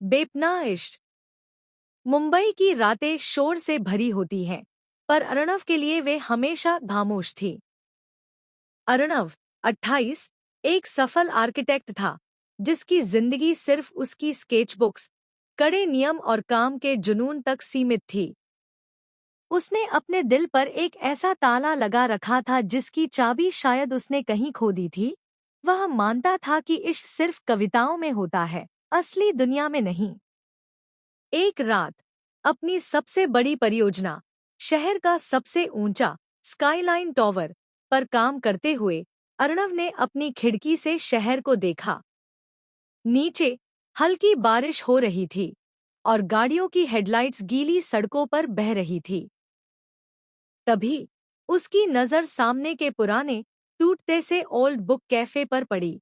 बेपनाह इश्क। मुंबई की रातें शोर से भरी होती हैं, पर अर्णव के लिए वे हमेशा खामोश थी। अर्णव 28 एक सफल आर्किटेक्ट था, जिसकी जिंदगी सिर्फ उसकी स्केचबुक्स, कड़े नियम और काम के जुनून तक सीमित थी। उसने अपने दिल पर एक ऐसा ताला लगा रखा था जिसकी चाबी शायद उसने कहीं खो दी थी। वह मानता था कि इश्क सिर्फ कविताओं में होता है, असली दुनिया में नहीं। एक रात अपनी सबसे बड़ी परियोजना, शहर का सबसे ऊंचा स्काईलाइन टॉवर पर काम करते हुए अर्णव ने अपनी खिड़की से शहर को देखा। नीचे हल्की बारिश हो रही थी और गाड़ियों की हेडलाइट्स गीली सड़कों पर बह रही थी। तभी उसकी नजर सामने के पुराने टूटते से ओल्ड बुक कैफे पर पड़ी।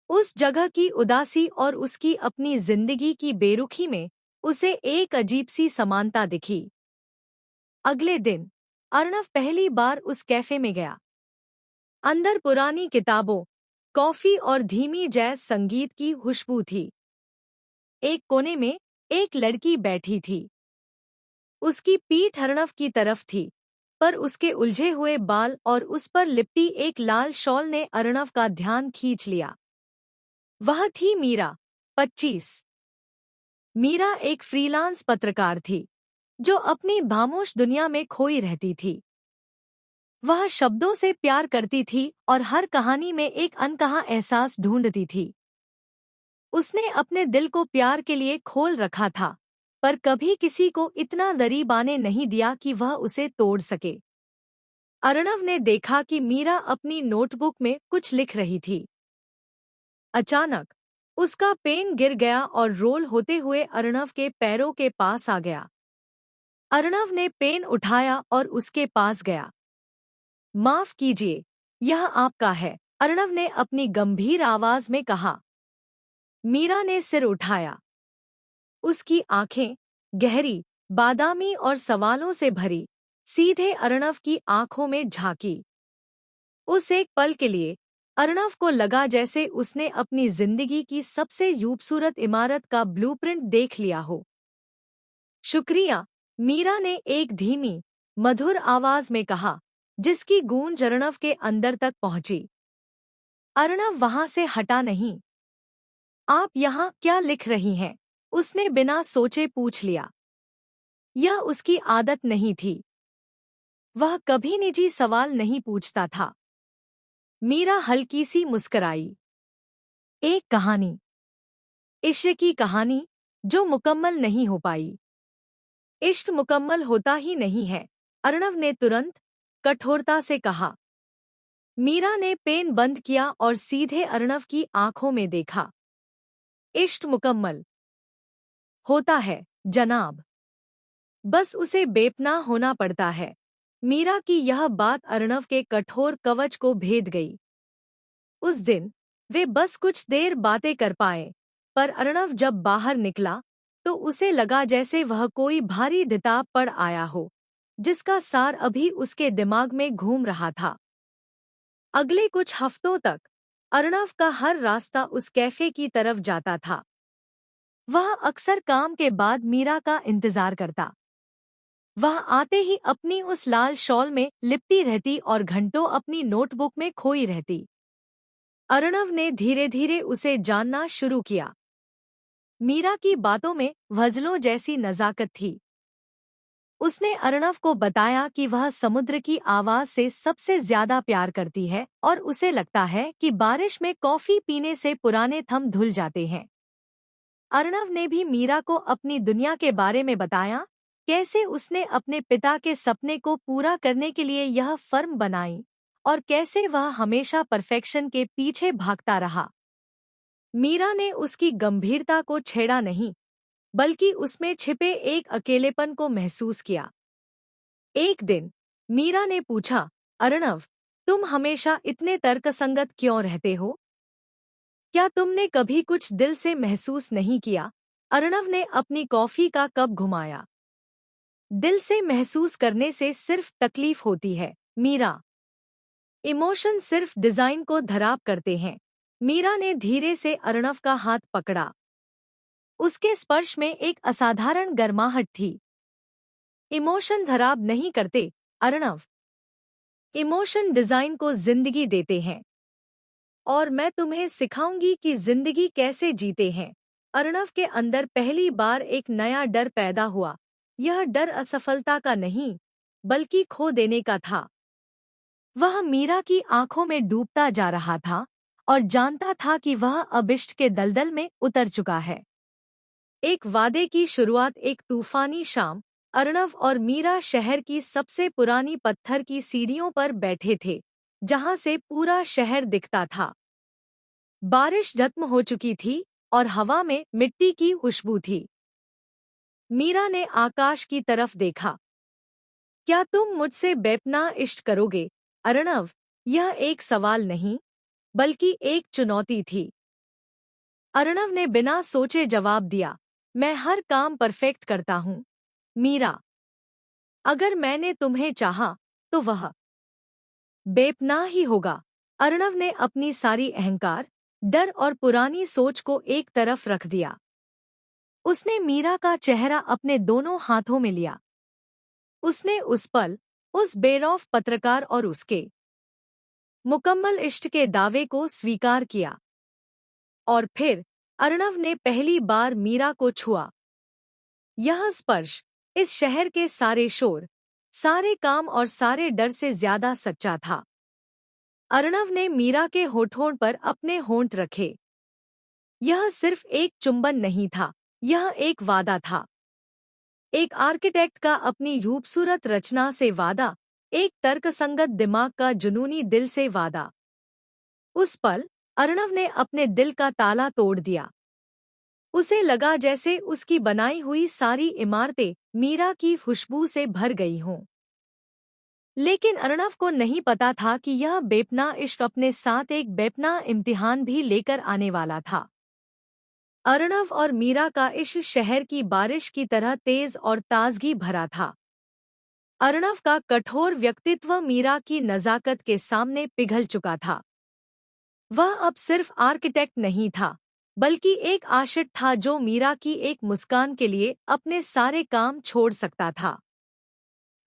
उस जगह की उदासी और उसकी अपनी जिंदगी की बेरुखी में उसे एक अजीब सी समानता दिखी। अगले दिन अर्णव पहली बार उस कैफे में गया। अंदर पुरानी किताबों, कॉफी और धीमी जैज संगीत की खुशबू थी। एक कोने में एक लड़की बैठी थी। उसकी पीठ अर्णव की तरफ थी, पर उसके उलझे हुए बाल और उस पर लिपटी एक लाल शॉल ने अर्णव का ध्यान खींच लिया। वह थी मीरा, 25। मीरा एक फ्रीलांस पत्रकार थी, जो अपनी खामोश दुनिया में खोई रहती थी। वह शब्दों से प्यार करती थी और हर कहानी में एक अनकहा एहसास ढूंढती थी। उसने अपने दिल को प्यार के लिए खोल रखा था, पर कभी किसी को इतना करीब आने नहीं दिया कि वह उसे तोड़ सके। अर्णव ने देखा कि मीरा अपनी नोटबुक में कुछ लिख रही थी। अचानक उसका पेन गिर गया और रोल होते हुए अर्णव के पैरों के पास आ गया। अर्णव ने पेन उठाया और उसके पास गया। माफ कीजिए, यह आपका है, अर्णव ने अपनी गंभीर आवाज में कहा। मीरा ने सिर उठाया। उसकी आंखें गहरी, बादामी और सवालों से भरी, सीधे अर्णव की आंखों में झांकी। उस एक पल के लिए अर्णव को लगा जैसे उसने अपनी जिंदगी की सबसे खूबसूरत इमारत का ब्लूप्रिंट देख लिया हो। शुक्रिया, मीरा ने एक धीमी, मधुर आवाज में कहा, जिसकी गूंज अर्णव के अंदर तक पहुंची। अर्णव वहां से हटा नहीं। आप यहाँ क्या लिख रही हैं? उसने बिना सोचे पूछ लिया। यह उसकी आदत नहीं थी। वह कभी निजी सवाल नहीं पूछता था। मीरा हल्की सी मुस्कराई। एक कहानी, इश्क की कहानी, जो मुकम्मल नहीं हो पाई। इश्क मुकम्मल होता ही नहीं है, अर्णव ने तुरंत कठोरता से कहा। मीरा ने पेन बंद किया और सीधे अर्णव की आंखों में देखा। इश्क मुकम्मल होता है, जनाब। बस उसे बेपनाह होना पड़ता है। मीरा की यह बात अर्णव के कठोर कवच को भेद गई। उस दिन वे बस कुछ देर बातें कर पाए, पर अर्णव जब बाहर निकला तो उसे लगा जैसे वह कोई भारी किताब पढ़ आया हो, जिसका सार अभी उसके दिमाग में घूम रहा था। अगले कुछ हफ्तों तक अर्णव का हर रास्ता उस कैफे की तरफ जाता था। वह अक्सर काम के बाद मीरा का इंतजार करता। वह आते ही अपनी उस लाल शॉल में लिपटी रहती और घंटों अपनी नोटबुक में खोई रहती। अर्णव ने धीरे धीरे उसे जानना शुरू किया। मीरा की बातों में गज़लों जैसी नज़ाकत थी। उसने अर्णव को बताया कि वह समुद्र की आवाज से सबसे ज्यादा प्यार करती है और उसे लगता है कि बारिश में कॉफी पीने से पुराने थम धुल जाते हैं। अर्णव ने भी मीरा को अपनी दुनिया के बारे में बताया, कैसे उसने अपने पिता के सपने को पूरा करने के लिए यह फर्म बनाई और कैसे वह हमेशा परफेक्शन के पीछे भागता रहा। मीरा ने उसकी गंभीरता को छेड़ा नहीं, बल्कि उसमें छिपे एक अकेलेपन को महसूस किया। एक दिन मीरा ने पूछा, अर्णव, तुम हमेशा इतने तर्कसंगत क्यों रहते हो? क्या तुमने कभी कुछ दिल से महसूस नहीं किया? अर्णव ने अपनी कॉफी का कप घुमाया। दिल से महसूस करने से सिर्फ तकलीफ होती है, मीरा। इमोशन सिर्फ डिजाइन को खराब करते हैं। मीरा ने धीरे से अर्णव का हाथ पकड़ा। उसके स्पर्श में एक असाधारण गर्माहट थी। इमोशन खराब नहीं करते, अर्णव। इमोशन डिजाइन को जिंदगी देते हैं। और मैं तुम्हें सिखाऊंगी कि जिंदगी कैसे जीते हैं। अर्णव के अंदर पहली बार एक नया डर पैदा हुआ। यह डर असफलता का नहीं, बल्कि खो देने का था। वह मीरा की आंखों में डूबता जा रहा था और जानता था कि वह अब इश्क के दलदल में उतर चुका है। एक वादे की शुरुआत एक तूफानी शाम। अर्णव और मीरा शहर की सबसे पुरानी पत्थर की सीढ़ियों पर बैठे थे, जहां से पूरा शहर दिखता था। बारिश खत्म हो चुकी थी और हवा में मिट्टी की खुशबू थी। मीरा ने आकाश की तरफ देखा। क्या तुम मुझसे बेपनाह इश्क करोगे, अर्णव? यह एक सवाल नहीं, बल्कि एक चुनौती थी। अर्णव ने बिना सोचे जवाब दिया, मैं हर काम परफेक्ट करता हूँ, मीरा। अगर मैंने तुम्हें चाहा, तो वह बेपनाह ही होगा। अर्णव ने अपनी सारी अहंकार, डर और पुरानी सोच को एक तरफ रख दिया। उसने मीरा का चेहरा अपने दोनों हाथों में लिया। उसने उस पल, उस बेरौफ पत्रकार और उसके मुकम्मल इश्क के दावे को स्वीकार किया। और फिर अर्णव ने पहली बार मीरा को छुआ। यह स्पर्श इस शहर के सारे शोर, सारे काम और सारे डर से ज्यादा सच्चा था। अर्णव ने मीरा के होठों पर अपने होंठ रखे। यह सिर्फ एक चुंबन नहीं था, यह एक वादा था। एक आर्किटेक्ट का अपनी खूबसूरत रचना से वादा, एक तर्कसंगत दिमाग का जुनूनी दिल से वादा। उस पल अर्णव ने अपने दिल का ताला तोड़ दिया। उसे लगा जैसे उसकी बनाई हुई सारी इमारतें मीरा की खुशबू से भर गई हों। लेकिन अर्णव को नहीं पता था कि यह बेपनाह इश्क अपने साथ एक बेपनाह इम्तिहान भी लेकर आने वाला था। अर्णव और मीरा का इश्क शहर की बारिश की तरह तेज और ताजगी भरा था। अर्णव का कठोर व्यक्तित्व मीरा की नज़ाकत के सामने पिघल चुका था। वह अब सिर्फ आर्किटेक्ट नहीं था, बल्कि एक आशिक था जो मीरा की एक मुस्कान के लिए अपने सारे काम छोड़ सकता था।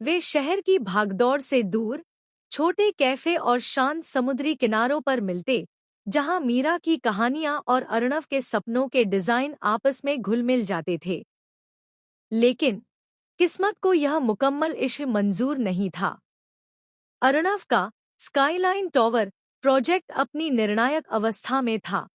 वे शहर की भागदौड़ से दूर, छोटे कैफे और शांत समुद्री किनारों पर मिलते, जहां मीरा की कहानियां और अर्णव के सपनों के डिजाइन आपस में घुल-मिल जाते थे। लेकिन किस्मत को यह मुकम्मल इश्क मंजूर नहीं था। अर्णव का स्काईलाइन टॉवर प्रोजेक्ट अपनी निर्णायक अवस्था में था।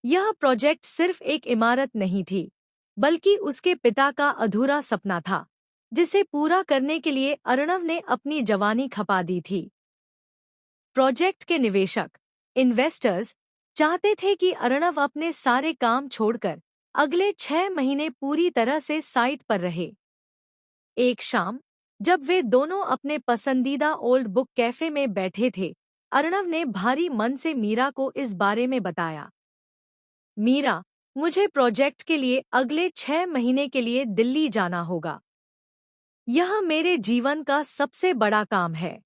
यह प्रोजेक्ट सिर्फ एक इमारत नहीं थी, बल्कि उसके पिता का अधूरा सपना था, जिसे पूरा करने के लिए अर्णव ने अपनी जवानी खपा दी थी। प्रोजेक्ट के निवेशक, इन्वेस्टर्स, चाहते थे कि अर्णव अपने सारे काम छोड़कर अगले 6 महीने पूरी तरह से साइट पर रहे। एक शाम, जब वे दोनों अपने पसंदीदा ओल्ड बुक कैफे में बैठे थे, अर्णव ने भारी मन से मीरा को इस बारे में बताया। मीरा, मुझे प्रोजेक्ट के लिए अगले 6 महीने के लिए दिल्ली जाना होगा। यह मेरे जीवन का सबसे बड़ा काम है।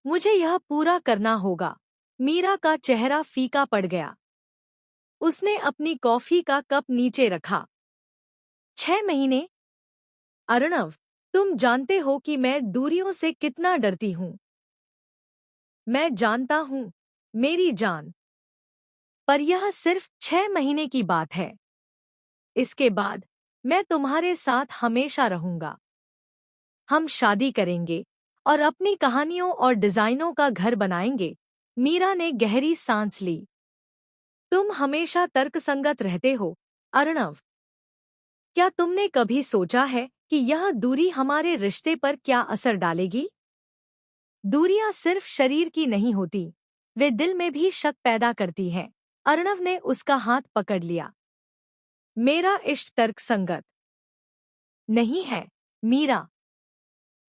मुझे यह पूरा करना होगा। मीरा का चेहरा फीका पड़ गया। उसने अपनी कॉफी का कप नीचे रखा। 6 महीने? अर्णव, तुम जानते हो कि मैं दूरियों से कितना डरती हूँ। मैं जानता हूँ, मेरी जान। पर यह सिर्फ 6 महीने की बात है। इसके बाद मैं तुम्हारे साथ हमेशा रहूंगा। हम शादी करेंगे और अपनी कहानियों और डिजाइनों का घर बनाएंगे। मीरा ने गहरी सांस ली। तुम हमेशा तर्कसंगत रहते हो, अर्णव। क्या तुमने कभी सोचा है कि यह दूरी हमारे रिश्ते पर क्या असर डालेगी? दूरियां सिर्फ शरीर की नहीं होती, वे दिल में भी शक पैदा करती हैं। अर्णव ने उसका हाथ पकड़ लिया। मेरा इश्क तर्कसंगत नहीं है, मीरा।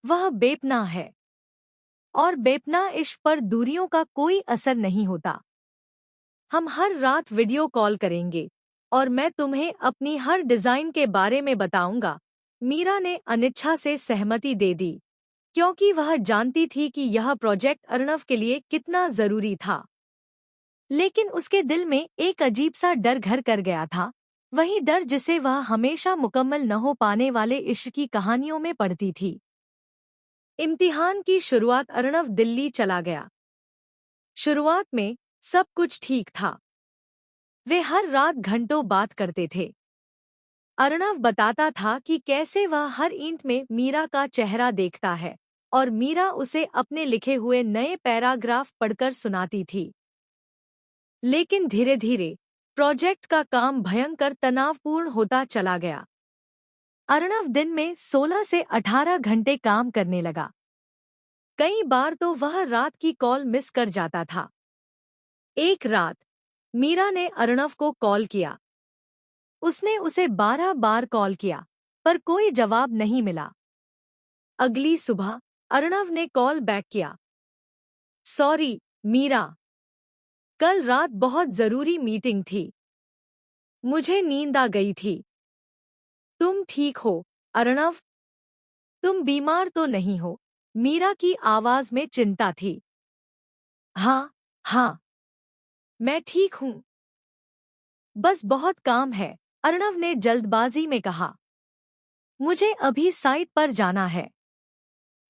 वह बेपनाह है। और बेपनाह इश्क पर दूरियों का कोई असर नहीं होता। हम हर रात वीडियो कॉल करेंगे और मैं तुम्हें अपनी हर डिजाइन के बारे में बताऊंगा। मीरा ने अनिच्छा से सहमति दे दी, क्योंकि वह जानती थी कि यह प्रोजेक्ट अर्णव के लिए कितना जरूरी था। लेकिन उसके दिल में एक अजीब सा डर घर कर गया था। वही डर जिसे वह हमेशा मुकम्मल न हो पाने वाले इश्क की कहानियों में पढ़ती थी। इम्तिहान की शुरुआत अर्णव दिल्ली चला गया। शुरुआत में सब कुछ ठीक था। वे हर रात घंटों बात करते थे। अर्णव बताता था कि कैसे वह हर ईंट में मीरा का चेहरा देखता है और मीरा उसे अपने लिखे हुए नए पैराग्राफ पढ़कर सुनाती थी। लेकिन धीरे धीरे प्रोजेक्ट का काम भयंकर तनावपूर्ण होता चला गया। अर्णव दिन में 16 से 18 घंटे काम करने लगा। कई बार तो वह रात की कॉल मिस कर जाता था। एक रात मीरा ने अर्णव को कॉल किया। उसने उसे 12 बार कॉल किया, पर कोई जवाब नहीं मिला। अगली सुबह अर्णव ने कॉल बैक किया। सॉरी मीरा, कल रात बहुत जरूरी मीटिंग थी। मुझे नींद आ गई थी। तुम ठीक हो अर्णव? तुम बीमार तो नहीं हो? मीरा की आवाज में चिंता थी। हाँ हाँ, मैं ठीक हूँ। बस बहुत काम है, अर्णव ने जल्दबाजी में कहा। मुझे अभी साइट पर जाना है।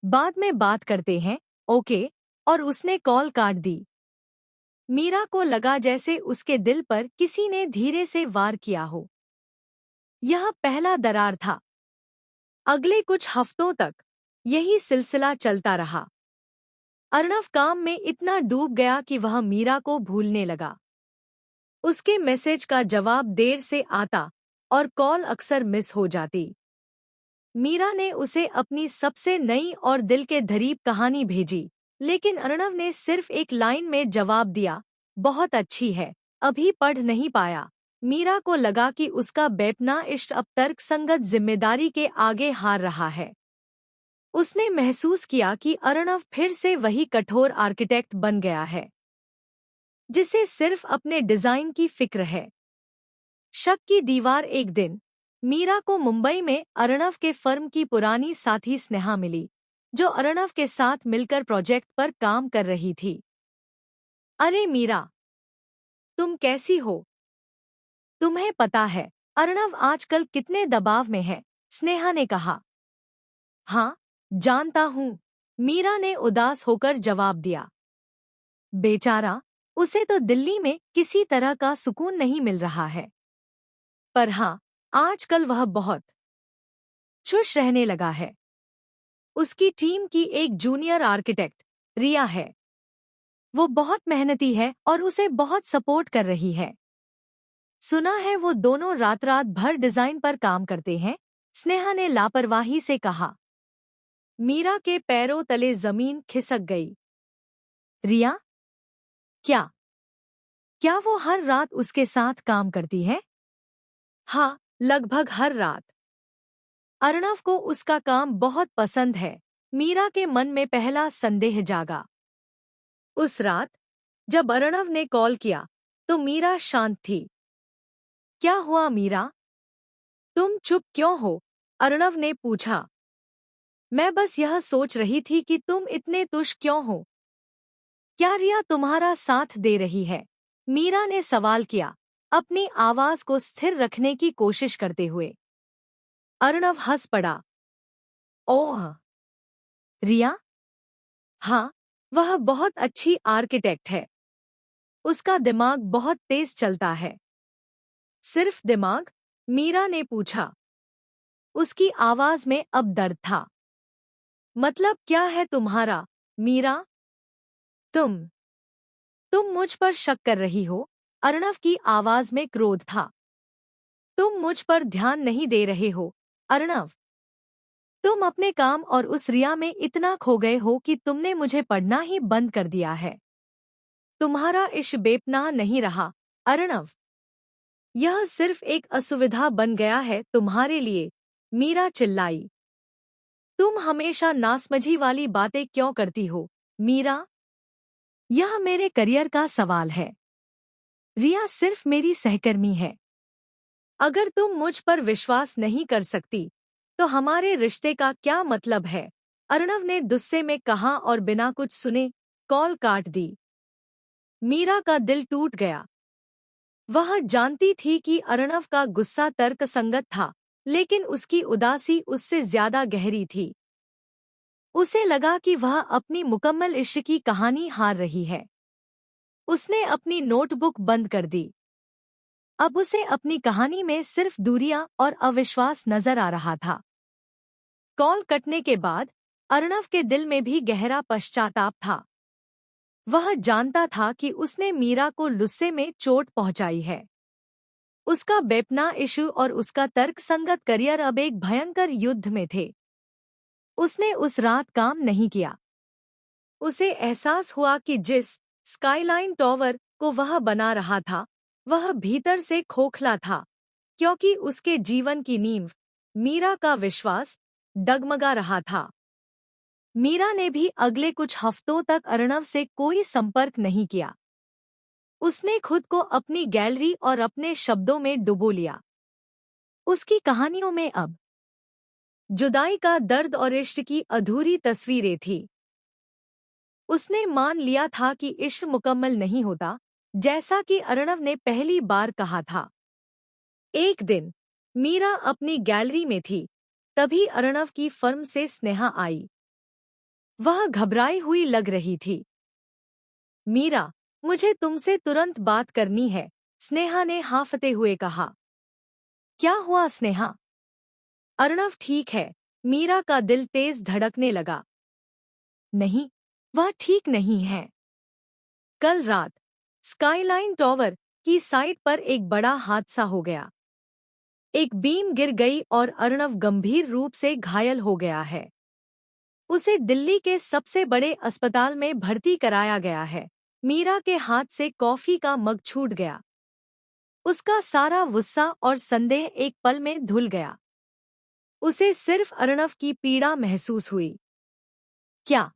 बाद में बात करते हैं, ओके। और उसने कॉल काट दी। मीरा को लगा जैसे उसके दिल पर किसी ने धीरे से वार किया हो। यह पहला दरार था। अगले कुछ हफ्तों तक यही सिलसिला चलता रहा। अर्णव काम में इतना डूब गया कि वह मीरा को भूलने लगा। उसके मैसेज का जवाब देर से आता और कॉल अक्सर मिस हो जाती। मीरा ने उसे अपनी सबसे नई और दिल के धरीब कहानी भेजी, लेकिन अर्णव ने सिर्फ एक लाइन में जवाब दिया, बहुत अच्छी है, अभी पढ़ नहीं पाया। मीरा को लगा कि उसका बेपनाह इश्क अब तर्कसंगत जिम्मेदारी के आगे हार रहा है। उसने महसूस किया कि अर्णव फिर से वही कठोर आर्किटेक्ट बन गया है, जिसे सिर्फ अपने डिजाइन की फिक्र है। शक की दीवार एक दिन मीरा को मुंबई में अर्णव के फर्म की पुरानी साथी स्नेहा मिली, जो अर्णव के साथ मिलकर प्रोजेक्ट पर काम कर रही थी। अरे मीरा, तुम कैसी हो? तुम्हें पता है अर्णव आजकल कितने दबाव में है, स्नेहा ने कहा। हाँ, जानता हूँ, मीरा ने उदास होकर जवाब दिया। बेचारा, उसे तो दिल्ली में किसी तरह का सुकून नहीं मिल रहा है। पर हाँ, आजकल वह बहुत खुश रहने लगा है। उसकी टीम की एक जूनियर आर्किटेक्ट रिया है। वो बहुत मेहनती है और उसे बहुत सपोर्ट कर रही है। सुना है वो दोनों रात रात भर डिजाइन पर काम करते हैं, स्नेहा ने लापरवाही से कहा। मीरा के पैरों तले जमीन खिसक गई। रिया? क्या क्या वो हर रात उसके साथ काम करती है? हाँ, लगभग हर रात। अर्णव को उसका काम बहुत पसंद है। मीरा के मन में पहला संदेह जागा। उस रात जब अर्णव ने कॉल किया तो मीरा शांत थी। क्या हुआ मीरा? तुम चुप क्यों हो? अर्णव ने पूछा। मैं बस यह सोच रही थी कि तुम इतने तुष क्यों हो। क्या रिया तुम्हारा साथ दे रही है? मीरा ने सवाल किया, अपनी आवाज को स्थिर रखने की कोशिश करते हुए। अर्णव हंस पड़ा। ओह, रिया? हाँ, वह बहुत अच्छी आर्किटेक्ट है। उसका दिमाग बहुत तेज चलता है। सिर्फ दिमाग? मीरा ने पूछा। उसकी आवाज में अब दर्द था। मतलब क्या है तुम्हारा, मीरा? तुम तुम मुझ पर शक कर रही हो? अर्णव की आवाज में क्रोध था। तुम मुझ पर ध्यान नहीं दे रहे हो, अर्णव। तुम अपने काम और उस रिया में इतना खो गए हो कि तुमने मुझे पढ़ना ही बंद कर दिया है। तुम्हारा इश्क बेपनाह नहीं रहा, अर्णव। यह सिर्फ एक असुविधा बन गया है तुम्हारे लिए, मीरा चिल्लाई। तुम हमेशा नासमझी वाली बातें क्यों करती हो, मीरा? यह मेरे करियर का सवाल है। रिया सिर्फ मेरी सहकर्मी है। अगर तुम मुझ पर विश्वास नहीं कर सकती, तो हमारे रिश्ते का क्या मतलब है? अर्णव ने गुस्से में कहा और बिना कुछ सुने कॉल काट दी। मीरा का दिल टूट गया। वह जानती थी कि अर्णव का गुस्सा तर्कसंगत था, लेकिन उसकी उदासी उससे ज्यादा गहरी थी। उसे लगा कि वह अपनी मुकम्मल इश्क की कहानी हार रही है। उसने अपनी नोटबुक बंद कर दी। अब उसे अपनी कहानी में सिर्फ दूरियां और अविश्वास नजर आ रहा था। कॉल कटने के बाद अर्णव के दिल में भी गहरा पश्चाताप था। वह जानता था कि उसने मीरा को गुस्से में चोट पहुंचाई है। उसका बेपना इशू और उसका तर्कसंगत करियर अब एक भयंकर युद्ध में थे। उसने उस रात काम नहीं किया। उसे एहसास हुआ कि जिस स्काईलाइन टॉवर को वह बना रहा था, वह भीतर से खोखला था, क्योंकि उसके जीवन की नींव, मीरा का विश्वास, डगमगा रहा था। मीरा ने भी अगले कुछ हफ्तों तक अर्णव से कोई संपर्क नहीं किया। उसने खुद को अपनी गैलरी और अपने शब्दों में डुबो लिया। उसकी कहानियों में अब जुदाई का दर्द और इश्क की अधूरी तस्वीरें थी। उसने मान लिया था कि इश्क मुकम्मल नहीं होता, जैसा कि अर्णव ने पहली बार कहा था। एक दिन मीरा अपनी गैलरी में थी, तभी अर्णव की फर्म से स्नेहा आई। वह घबराई हुई लग रही थी। मीरा, मुझे तुमसे तुरंत बात करनी है, स्नेहा ने हांफते हुए कहा। क्या हुआ स्नेहा? अर्णव ठीक है। मीरा का दिल तेज धड़कने लगा। नहीं, वह ठीक नहीं है। कल रात स्काईलाइन टॉवर की साइट पर एक बड़ा हादसा हो गया। एक बीम गिर गई और अर्णव गंभीर रूप से घायल हो गया है। उसे दिल्ली के सबसे बड़े अस्पताल में भर्ती कराया गया है। मीरा के हाथ से कॉफी का मग छूट गया। उसका सारा गुस्सा और संदेह एक पल में धुल गया। उसे सिर्फ अर्णव की पीड़ा महसूस हुई। क्या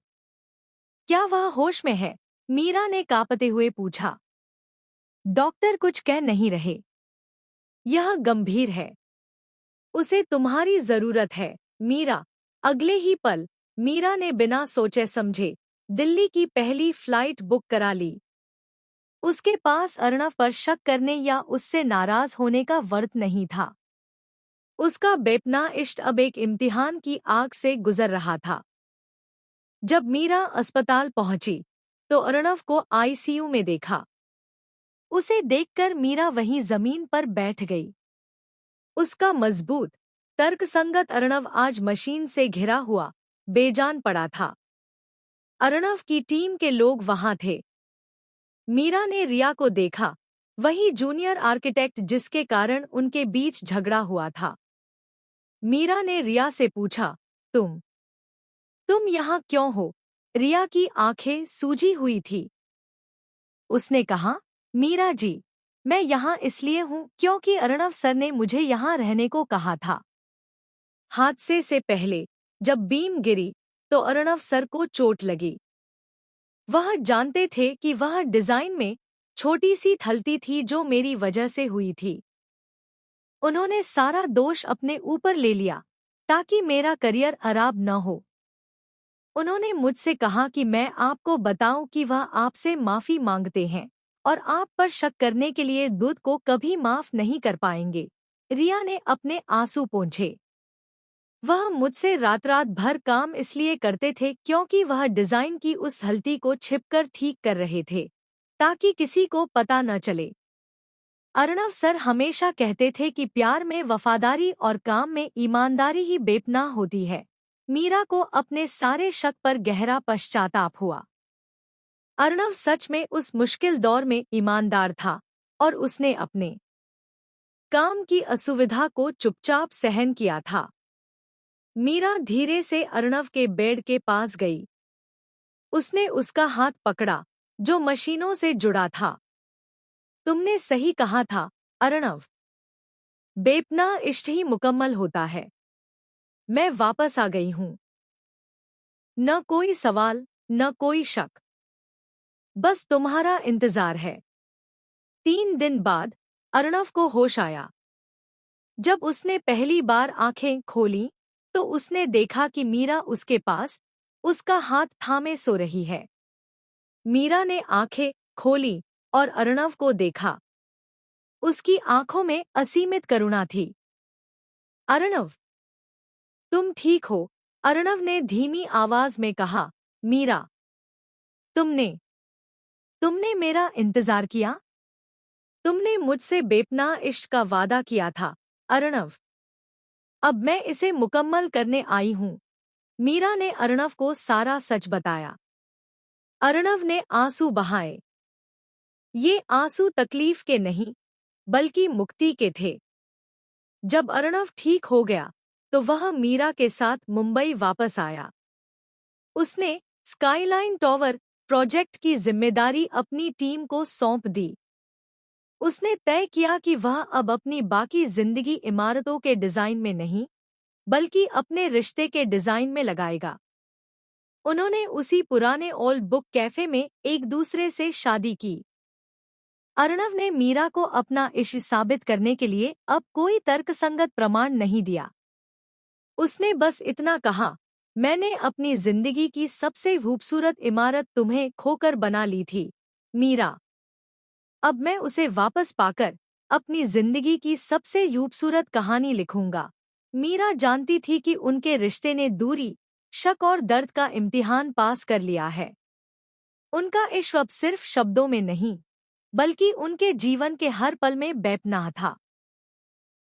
क्या वह होश में है? मीरा ने कांपते हुए पूछा। डॉक्टर कुछ कह नहीं रहे। यह गंभीर है। उसे तुम्हारी जरूरत है। मीरा, अगले ही पल मीरा ने बिना सोचे समझे दिल्ली की पहली फ्लाइट बुक करा ली। उसके पास अर्णव पर शक करने या उससे नाराज होने का वक्त नहीं था। उसका बेपनाह इश्क अब एक इम्तिहान की आग से गुजर रहा था। जब मीरा अस्पताल पहुंची तो अर्णव को आईसीयू में देखा। उसे देखकर मीरा वहीं जमीन पर बैठ गई। उसका मजबूत, तर्कसंगत अर्णव आज मशीन से घिरा हुआ, बेजान पड़ा था। अर्णव की टीम के लोग वहां थे। मीरा ने रिया को देखा, वही जूनियर आर्किटेक्ट जिसके कारण उनके बीच झगड़ा हुआ था। मीरा ने रिया से पूछा, तुम यहाँ क्यों हो? रिया की आंखें सूजी हुई थी। उसने कहा, मीरा जी, मैं यहाँ इसलिए हूँ क्योंकि अर्णव सर ने मुझे यहाँ रहने को कहा था। हादसे से पहले जब बीम गिरी तो अर्णव सर को चोट लगी। वह जानते थे कि वह डिजाइन में छोटी सी थलती थी जो मेरी वजह से हुई थी। उन्होंने सारा दोष अपने ऊपर ले लिया ताकि मेरा करियर खराब न हो। उन्होंने मुझसे कहा कि मैं आपको बताऊं कि वह आपसे माफी मांगते हैं और आप पर शक करने के लिए दूध को कभी माफ नहीं कर पाएंगे। रिया ने अपने आंसू पोंछे। वह मुझसे रात रात भर काम इसलिए करते थे क्योंकि वह डिजाइन की उस हल्ती को छिपकर ठीक कर रहे थे ताकि किसी को पता न चले। अर्णव सर हमेशा कहते थे कि प्यार में वफादारी और काम में ईमानदारी ही बेपनाह होती है। मीरा को अपने सारे शक पर गहरा पश्चाताप हुआ। अर्णव सच में उस मुश्किल दौर में ईमानदार था और उसने अपने काम की असुविधा को चुपचाप सहन किया था। मीरा धीरे से अर्णव के बेड के पास गई। उसने उसका हाथ पकड़ा जो मशीनों से जुड़ा था। तुमने सही कहा था अर्णव, बेपनाह इश्क ही मुकम्मल होता है। मैं वापस आ गई हूँ। न कोई सवाल, न कोई शक, बस तुम्हारा इंतजार है। 3 दिन बाद अर्णव को होश आया। जब उसने पहली बार आंखें खोलीं तो उसने देखा कि मीरा उसके पास उसका हाथ थामे सो रही है। मीरा ने आंखें खोली और अर्णव को देखा। उसकी आंखों में असीमित करुणा थी। अर्णव, तुम ठीक हो? अर्णव ने धीमी आवाज में कहा। मीरा, तुमने तुमने मेरा इंतजार किया? तुमने मुझसे बेपनाह इश्क का वादा किया था अर्णव। अब मैं इसे मुकम्मल करने आई हूं। मीरा ने अर्णव को सारा सच बताया। अर्णव ने आंसू बहाए। ये आंसू तकलीफ के नहीं, बल्कि मुक्ति के थे। जब अर्णव ठीक हो गया तो वह मीरा के साथ मुंबई वापस आया। उसने स्काईलाइन टॉवर प्रोजेक्ट की जिम्मेदारी अपनी टीम को सौंप दी। उसने तय किया कि वह अब अपनी बाकी जिंदगी इमारतों के डिजाइन में नहीं, बल्कि अपने रिश्ते के डिजाइन में लगाएगा। उन्होंने उसी पुराने ओल्ड बुक कैफे में एक दूसरे से शादी की। अर्णव ने मीरा को अपना इश्क साबित करने के लिए अब कोई तर्कसंगत प्रमाण नहीं दिया। उसने बस इतना कहा, मैंने अपनी जिंदगी की सबसे खूबसूरत इमारत तुम्हें खोकर बना ली थी मीरा। अब मैं उसे वापस पाकर अपनी जिंदगी की सबसे खूबसूरत कहानी लिखूंगा। मीरा जानती थी कि उनके रिश्ते ने दूरी, शक और दर्द का इम्तिहान पास कर लिया है। उनका इश्क अब सिर्फ शब्दों में नहीं, बल्कि उनके जीवन के हर पल में बेपनाह था।